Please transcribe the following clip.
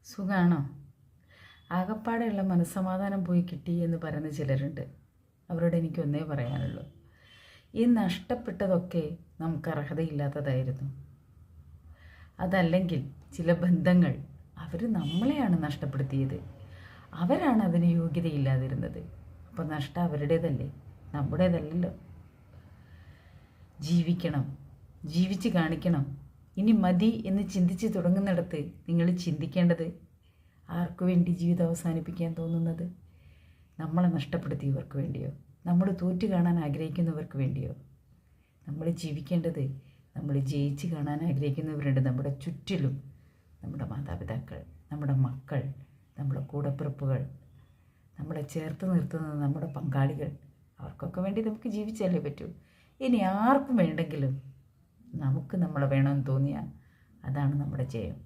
സുഖാണോ? ആകപ്പാടെയുള്ള മനസ്സമാധാനം പോയി കിട്ടി എന്ന് പറയുന്ന ചിലരുണ്ട്. അവരോട് എനിക്ക് ഒന്നേ പറയാനുള്ളൂ, ഈ നഷ്ടപ്പെട്ടതൊക്കെ നമുക്ക് അർഹതയില്ലാത്തതായിരുന്നു. അതല്ലെങ്കിൽ ചില ബന്ധങ്ങൾ അവർ നമ്മളെയാണ് നഷ്ടപ്പെടുത്തിയത്, അവരാണ് അതിന് യോഗ്യതയില്ലാതിരുന്നത്. അപ്പോൾ നഷ്ടം അവരുടേതല്ലേ, നമ്മുടേതല്ലല്ലോ. ജീവിക്കണം, ജീവിച്ച് കാണിക്കണം. ഇനി മതി എന്ന് ചിന്തിച്ച് തുടങ്ങുന്നിടത്ത് നിങ്ങൾ ചിന്തിക്കേണ്ടത്, ആർക്കു വേണ്ടി ജീവിതം അവസാനിപ്പിക്കാൻ തോന്നുന്നത്? നമ്മളെ നഷ്ടപ്പെടുത്തിയവർക്ക് വേണ്ടിയോ? നമ്മൾ തോറ്റു കാണാൻ ആഗ്രഹിക്കുന്നവർക്ക് വേണ്ടിയോ? നമ്മൾ ജീവിക്കേണ്ടത്, നമ്മൾ ജയിച്ച് കാണാൻ ആഗ്രഹിക്കുന്നവരുണ്ട് നമ്മുടെ ചുറ്റിലും. നമ്മുടെ മാതാപിതാക്കൾ, നമ്മുടെ മക്കൾ, നമ്മുടെ കൂടപ്പിറപ്പുകൾ, നമ്മളെ ചേർത്ത് നിർത്തുന്നത് നമ്മുടെ പങ്കാളികൾ. അവർക്കൊക്കെ വേണ്ടി നമുക്ക് ജീവിച്ചല്ലേ പറ്റൂ. ഇനി ആർക്കും വേണ്ടെങ്കിലും നമുക്ക് നമ്മളെ വേണമെന്ന് തോന്നിയാൽ അതാണ് നമ്മുടെ ജയം.